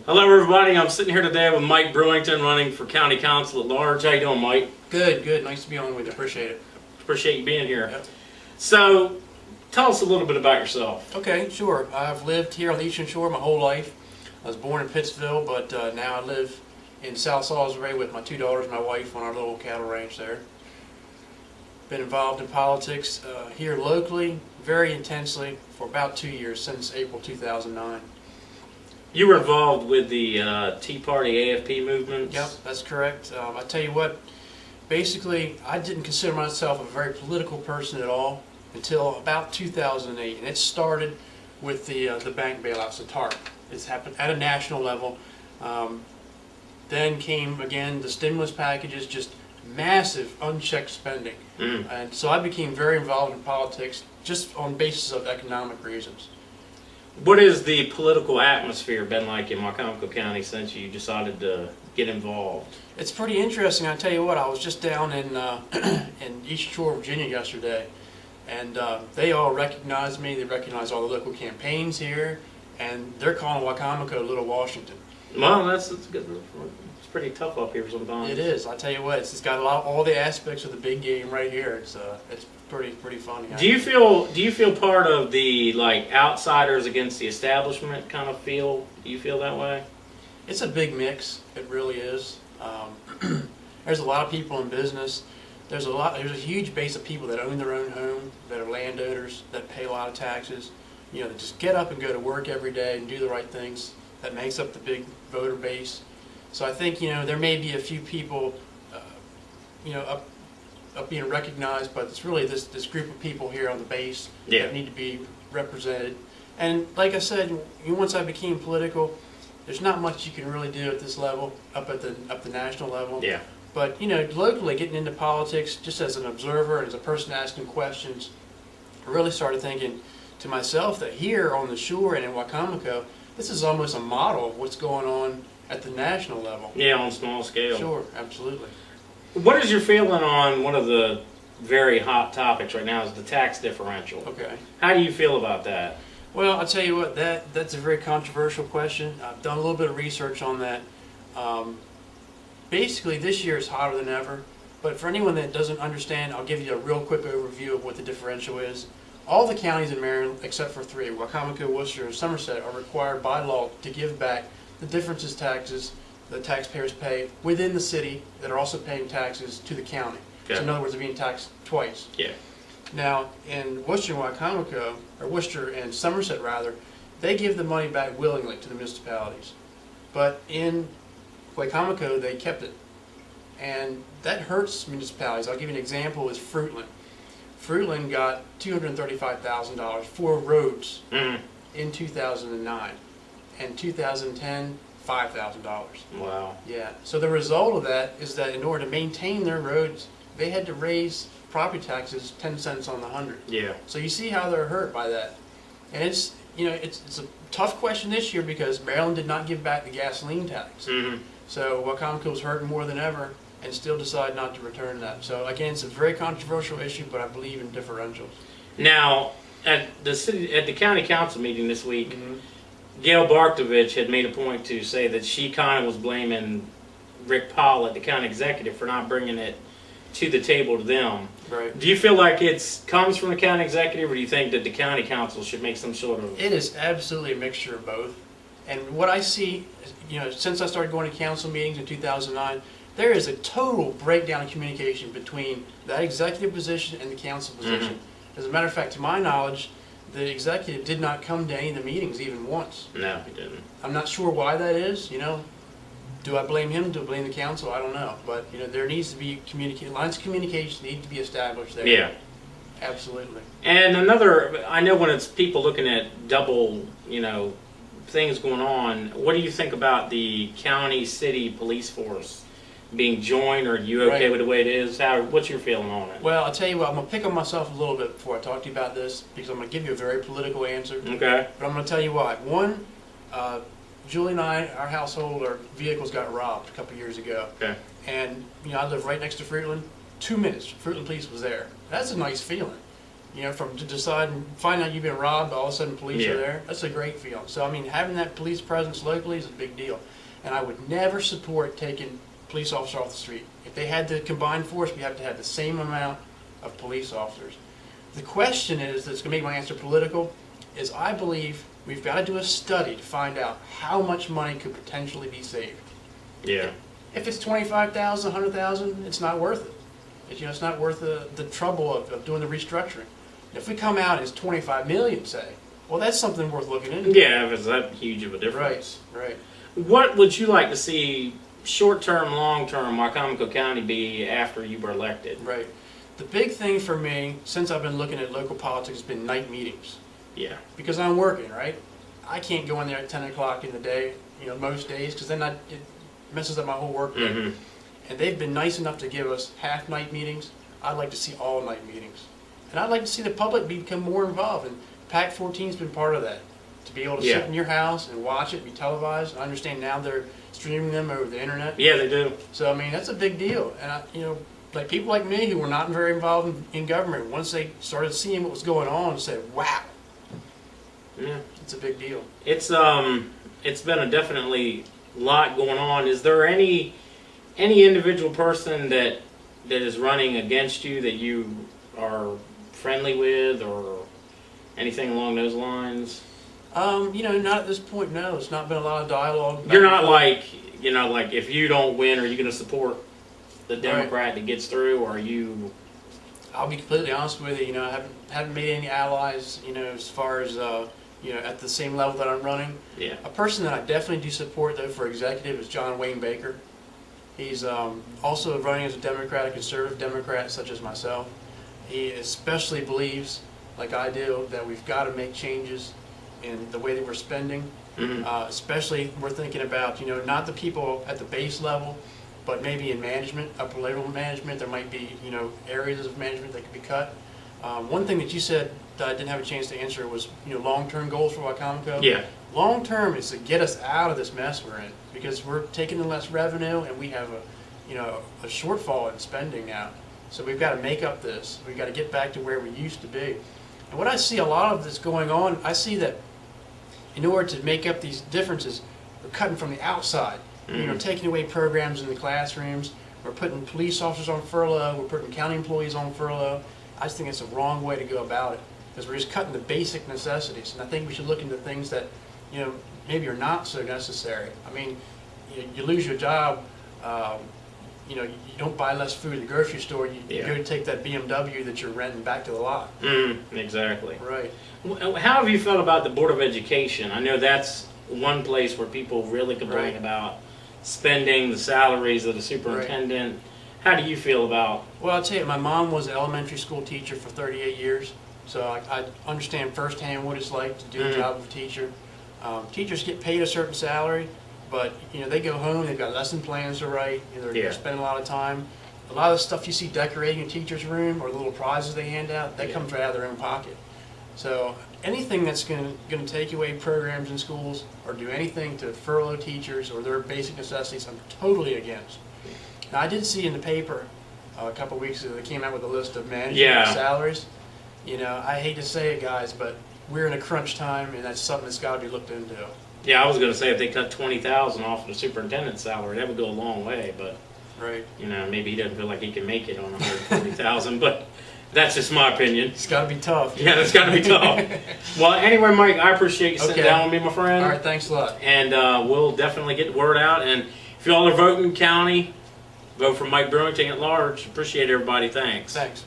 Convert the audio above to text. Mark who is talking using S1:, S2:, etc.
S1: Hello everybody, I'm sitting here today with Mike Brewington running for County Council at Large. How you doing, Mike?
S2: Good, good. Nice to be on with you. Appreciate it.
S1: Appreciate you being here.
S2: Yep.
S1: So, tell us a little bit about yourself.
S2: Okay, sure. I've lived here on the Eastern Shore my whole life. I was born in Pittsville, but now I live in South Salisbury with my two daughters and my wife on our little cattle ranch there. Been involved in politics here locally very intensely for about 2 years, since April 2009.
S1: You were involved with the Tea Party AFP movement?
S2: Yep, that's correct. I tell you what, basically I didn't consider myself a very political person at all until about 2008, and it started with the bank bailouts, the TARP. It's happened at a national level. Then came again the stimulus packages, just massive unchecked spending. And so I became very involved in politics just on basis of economic reasons.
S1: What has the political atmosphere been like in Wicomico County since you decided to get involved?
S2: It's pretty interesting. I tell you what, I was just down in East Shore, Virginia yesterday, and they all recognized me. They recognize all the local campaigns here, and they're calling Wicomico Little Washington.
S1: Well, that's good. It's pretty tough up here sometimes.
S2: It is. I tell you what, it's got all the aspects of the big game right here. It's pretty funny.
S1: Do you feel part of the outsiders against the establishment kind of feel? Do you feel that way?
S2: It's a big mix. It really is. There's a lot of people in business. There's a huge base of people that own their own home, that are landowners, that pay a lot of taxes. You know, that just get up and go to work every day and do the right things. That makes up the big voter base. So I think, you know, there may be a few people, up being recognized, but it's really this group of people here on the base that need to be represented. And like I said, once I became political, there's not much you can really do at this level, up the national level.
S1: Yeah.
S2: But you know, locally, getting into politics, just as an observer and as a person asking questions, I really started thinking to myself that here on the shore and in Wicomico, this is almost a model of what's going on at the national level.
S1: Yeah, on a small scale.
S2: Sure, absolutely.
S1: What is your feeling on one of the very hot topics right now is the tax differential?
S2: Okay.
S1: How do you feel about that?
S2: Well, I'll tell you what, that's a very controversial question. I've done a little bit of research on that. Basically, this year is hotter than ever, but for anyone that doesn't understand, I'll give you a real quick overview of what the differential is. All the counties in Maryland, except for three, Wicomico, Worcester, and Somerset, are required by law to give back the differences taxes the taxpayers pay within the city that are also paying taxes to the county. Okay. So in other words, they're being taxed twice.
S1: Yeah. Now,
S2: in Worcester and Wicomico, or Worcester and Somerset rather, they give the money back willingly to the municipalities. But in Wicomico, they kept it. And that hurts municipalities. I'll give you an example is Fruitland. Fruitland got $235,000 for roads in 2009. And 2010, $5,000.
S1: Wow.
S2: Yeah. So the result of that is that in order to maintain their roads, they had to raise property taxes 10 cents on the 100.
S1: Yeah.
S2: So you see how they're hurt by that. And it's a tough question this year because Maryland did not give back the gasoline tax. So Wicomico was hurting more than ever and still decided not to return that. So again, it's a very controversial issue, but I believe in differentials.
S1: Now, at the county council meeting this week, Gail Barkovich had made a point to say that she kind of was blaming Rick Pollitt, the county executive, for not bringing it to the table to them.
S2: Right.
S1: Do you feel like it comes from the county executive, or do you think that the county council should make some sort of...
S2: It is absolutely a mixture of both. And what I see, you know, since I started going to council meetings in 2009, there is a total breakdown in communication between that executive position and the council position. As a matter of fact, to my knowledge, the executive did not come to any of the meetings even once.
S1: No, he didn't.
S2: I'm not sure why that is, you know. Do I blame him? Do I blame the council? I don't know. But, you know, there needs to be lines of communication need to be established there.
S1: Yeah.
S2: Absolutely.
S1: And I know when it's people looking at double, you know, things going on, what do you think about the county, city, police force being joined, or are you okay with the way it is? What's your feeling on it?
S2: Well, I'll tell you what, I'm going to pick on myself a little bit before I talk to you about this, because I'm going to give you a very political answer.
S1: Okay.
S2: But I'm going to tell you why. One, Julie and I, our household, our vehicles got robbed a couple years ago.
S1: Okay.
S2: And, you know, I live right next to Fruitland. 2 minutes, Fruitland Police was there. That's a nice feeling. You know, from to decide and find out you've been robbed, all of a sudden police are there. That's a great feeling. So I mean, having that police presence locally is a big deal. And I would never support taking police officers off the street. If they had the combined force, we have to have the same amount of police officers. The question is, that's going to make my answer political, is I believe we've got to do a study to find out how much money could potentially be saved.
S1: Yeah.
S2: If it's 25,000, 100,000, it's not worth it. It's not worth the trouble of doing the restructuring. If we come out as 25 million, say, well, that's something worth looking into.
S1: Yeah, if it's that huge of a difference.
S2: Right.
S1: What would you like to see short-term, long-term Wicomico County be after you were elected?
S2: Right. The big thing for me, since I've been looking at local politics, has been night meetings.
S1: Yeah.
S2: Because I'm working, right? I can't go in there at 10 o'clock in the day, most days, because then it messes up my whole work day.
S1: Mm-hmm.
S2: And they've been nice enough to give us half-night meetings. I'd like to see all-night meetings. And I'd like to see the public become more involved. And PAC 14's been part of that. To be able to sit in your house and watch it, be televised. I understand now they're streaming them over the internet.
S1: Yeah, they do.
S2: So, I mean, that's a big deal. And, like people like me who were not very involved in government, once they started seeing what was going on, said, wow.
S1: Yeah.
S2: It's a big deal.
S1: It's been a definitely lot going on. Is there any individual person that is running against you that you are friendly with or anything along those lines?
S2: Not at this point, no. It's not been a lot of dialogue.
S1: You're not like if you don't win, are you going to support the Democrat that gets through, or are you?
S2: I'll be completely honest with you. I haven't made any allies. As far as at the same level that I'm running.
S1: Yeah.
S2: A person that I definitely do support though for executive is John Wayne Baker. He's also running as a Democrat, a conservative Democrat such as myself. He especially believes, like I do, that we've got to make changes in the way that we're spending.
S1: Mm-hmm.
S2: Especially we're thinking about, not the people at the base level, but maybe in management, upper level management, there might be, areas of management that could be cut. One thing that you said that I didn't have a chance to answer was, long-term goals for Wicomico.
S1: Yeah.
S2: Long-term is to get us out of this mess we're in, because we're taking in less revenue and we have a shortfall in spending now. So we've got to make up this. We've got to get back to where we used to be. And what I see a lot of this going on, I see that in order to make up these differences, we're cutting from the outside.
S1: Mm-hmm.
S2: Taking away programs in the classrooms. We're putting police officers on furlough. We're putting county employees on furlough. I just think it's a wrong way to go about it, because we're just cutting the basic necessities. And I think we should look into things that, maybe are not so necessary. I mean, you lose your job. You don't buy less food at the grocery store. You go to take that BMW that you're renting back to the lot.
S1: Exactly.
S2: Right.
S1: How have you felt about the Board of Education? I know that's one place where people really complain about spending the salaries of the superintendent. How do you feel about?
S2: Well, I'll tell you, my mom was an elementary school teacher for 38 years, so I understand firsthand what it's like to do the job of a teacher. Teachers get paid a certain salary, but they go home, they've got lesson plans to write, they're spending a lot of time. A lot of the stuff you see decorating a teacher's room or the little prizes they hand out, that comes right out of their own pocket. So anything that's going to take away programs in schools or do anything to furlough teachers or their basic necessities, I'm totally against. Now, I did see in the paper a couple weeks ago they came out with a list of management salaries. I hate to say it, guys, but we're in a crunch time, and that's something that's got to be looked into.
S1: Yeah, I was going to say if they cut $20,000 off the superintendent's salary, that would go a long way. But maybe he doesn't feel like he can make it on $140,000, but. That's just my opinion.
S2: It's got to be tough.
S1: Yeah, it's got to be tough. Well, anyway, Mike, I appreciate you sitting down with me, my friend.
S2: All right, thanks a lot.
S1: And we'll definitely get the word out. And if y'all are voting county, vote for Mike Brewington at large. Appreciate everybody. Thanks.
S2: Thanks.